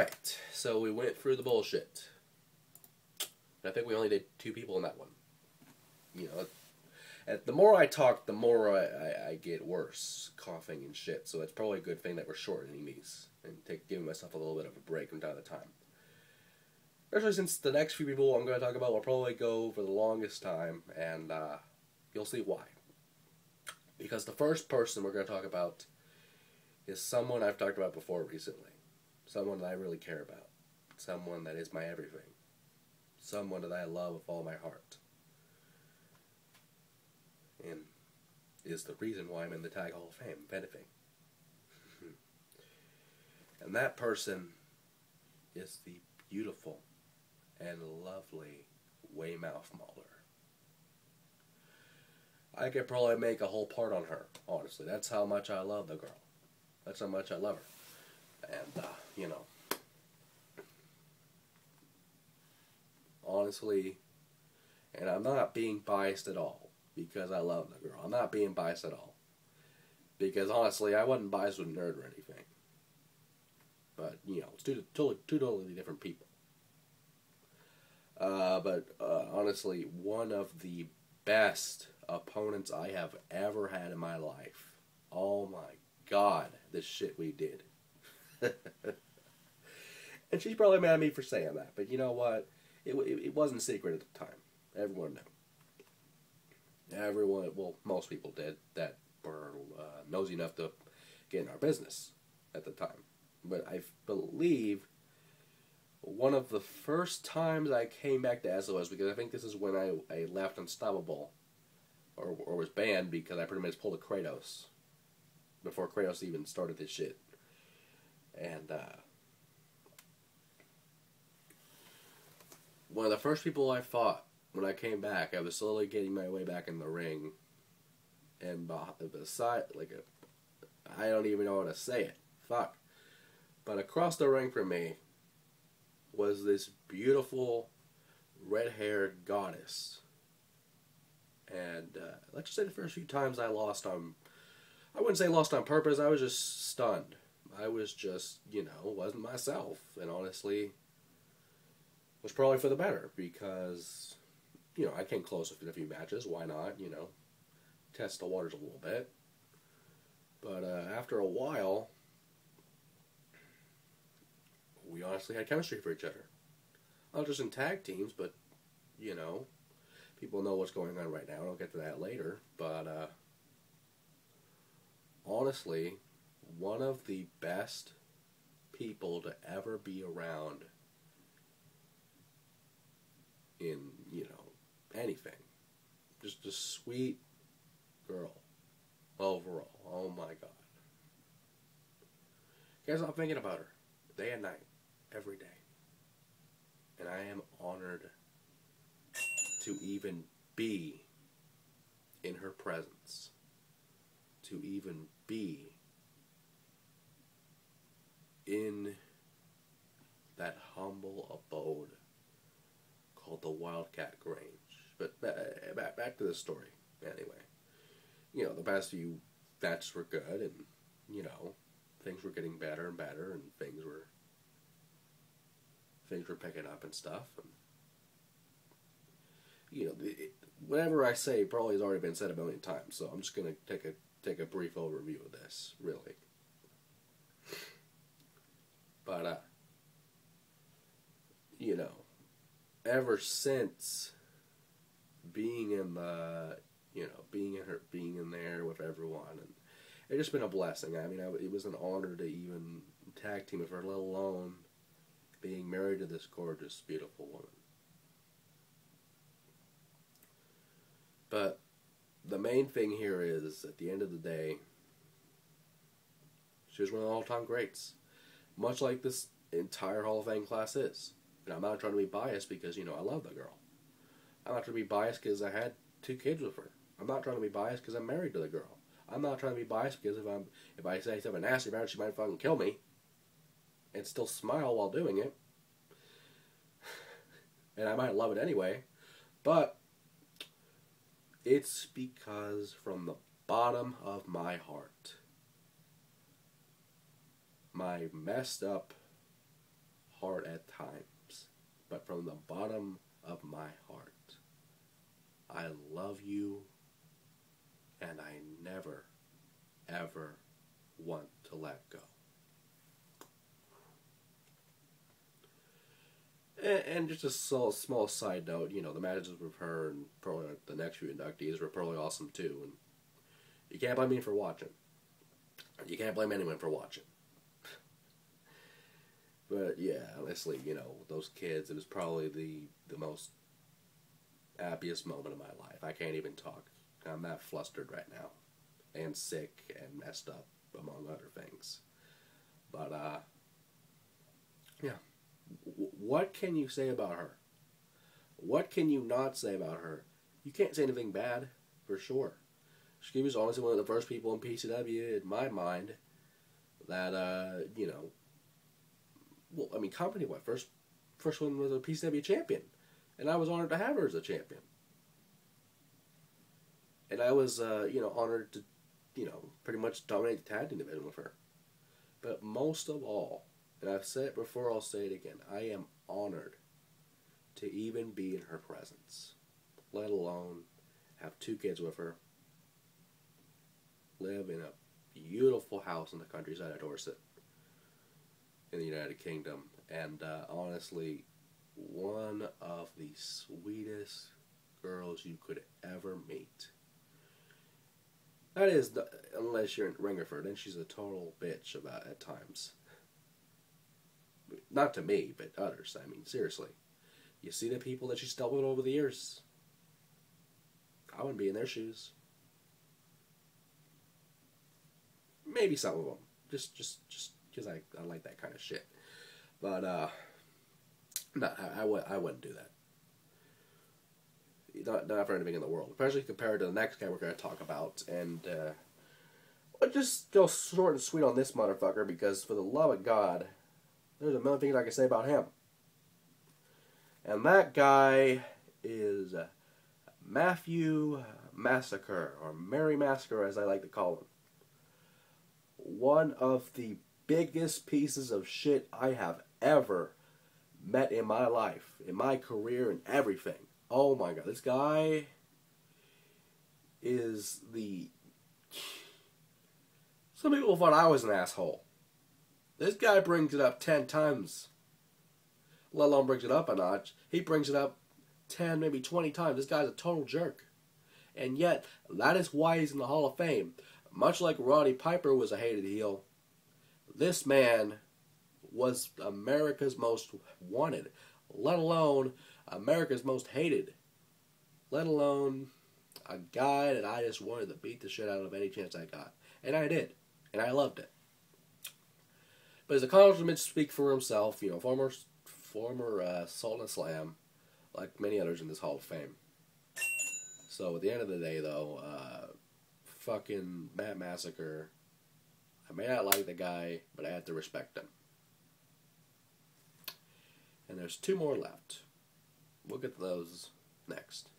Alright, so we went through the bullshit. I think we only did 2 people in that one. You know, the more I talk, the more I get worse, coughing and shit. So it's probably a good thing that we're shortening these and giving myself a little bit of a break from time to time. Especially since the next few people I'm going to talk about will probably go for the longest time, and you'll see why. Because the first person we're going to talk about is someone I've talked about before recently. Someone that I really care about. Someone that is my everything. Someone that I love with all my heart. And is the reason why I'm in the Tag Hall of Fame, if anything. And that person is the beautiful and lovely Weymouth Mauler. I could probably make a whole part on her, honestly. That's how much I love the girl. That's how much I love her. And, you know, honestly, and I'm not being biased at all, because I love the girl. I'm not being biased at all. Because, honestly, I wasn't biased with Nerd or anything. But, you know, it's two totally different people. But honestly, one of the best opponents I have ever had in my life. Oh my God, this shit we did. And she's probably mad at me for saying that, but you know what? It wasn't a secret at the time. Everyone knew. Everyone, well, most people did that were nosy enough to get in our business at the time. But I believe one of the first times I came back to SOS, because I think this is when I left Unstoppable, or was banned, because I pretty much pulled a Kratos before Kratos even started this shit. And one of the first people I fought when I came back, I was slowly getting my way back in the ring, and beside, like, I don't even know how to say it. Fuck. But across the ring from me was this beautiful red-haired goddess. And let's just say the first few times I lost on, I wouldn't say lost on purpose, I was just stunned. I was just, you know, wasn't myself. And honestly, was probably for the better, because, you know, I came close in a few matches. Why not, you know, test the waters a little bit. But after a while, we honestly had chemistry for each other. Not just in tag teams, but, you know, people know what's going on right now. I'll get to that later. But, honestly, one of the best people to ever be around in, you know, anything. Just a sweet girl. Overall. Oh my God. Guys, I'm thinking about her day and night. Every day. And I am honored to even be in her presence. To even be in that humble abode called the Wildcat Grange. But back to the story. Anyway. You know, the past few matches were good, and, you know, things were getting better and better, and things were picking up and stuff. And, you know, whatever I say probably has already been said a million times, so I'm just going to take a brief overview of this, really. But, you know, ever since being in the, you know, being in there with everyone, and it's just been a blessing. I mean, it was an honor to even tag team with her, let alone being married to this gorgeous, beautiful woman. But the main thing here is, at the end of the day, she was one of the all-time greats. Much like this entire Hall of Fame class is. And I'm not trying to be biased because, you know, I love the girl. I'm not trying to be biased because I had 2 kids with her. I'm not trying to be biased because I'm married to the girl. I'm not trying to be biased because if I say something nasty about her, she might fucking kill me. And still smile while doing it. And I might love it anyway. But it's because from the bottom of my heart, my messed up, hard at times. But from the bottom of my heart, I love you, and I never, ever want to let go. And just a small side note, you know, the matches with her and probably the next few inductees were probably awesome too. And you can't blame me for watching. You can't blame anyone for watching. But yeah, honestly, you know, those kids, it was probably the most happiest moment of my life. I can't even talk. I'm that flustered right now. And sick and messed up, among other things. But, yeah. What can you say about her? What can you not say about her? You can't say anything bad, for sure. She was honestly one of the first people in PCW, in my mind, that, you know, well, I mean, company, what? First one was a PCW champion. And I was honored to have her as a champion. And I was, you know, honored to, you know, pretty much dominate the tag team division with her. But most of all, and I've said it before, I'll say it again, I am honored to even be in her presence. Let alone have 2 kids with her. Live in a beautiful house in the countryside of Dorset in the United Kingdom. And honestly, one of the sweetest girls you could ever meet. That is, unless you're in Ringerford, and she's a total bitch about at times. Not to me, but others. I mean, seriously. You see the people that she's dealt with over the years. I wouldn't be in their shoes. Maybe some of them. Just because I like that kind of shit. But, no, I wouldn't do that. Not for anything in the world. Especially compared to the next guy we're going to talk about. And, I'll just go short and sweet on this motherfucker because, for the love of God, there's a million things I can say about him. And that guy is Matthew Massacre, or Mary Massacre as I like to call him. One of the biggest pieces of shit I have ever met in my life, in my career, and everything. Oh my God, this guy is the... Some people thought I was an asshole. This guy brings it up 10 times. Let alone brings it up a notch. He brings it up 10, maybe 20 times. This guy's a total jerk. And yet, that is why he's in the Hall of Fame. Much like Roddy Piper was a hated heel, this man was America's most wanted. Let alone America's most hated. Let alone a guy that I just wanted to beat the shit out of any chance I got. And I did. And I loved it. But his accomplishments speak for himself. You know, former Salt and Slam, like many others in this Hall of Fame. So at the end of the day, though, fucking Matt Massacre, I may not like the guy, but I have to respect him. And there's 2 more left. We'll get to those next.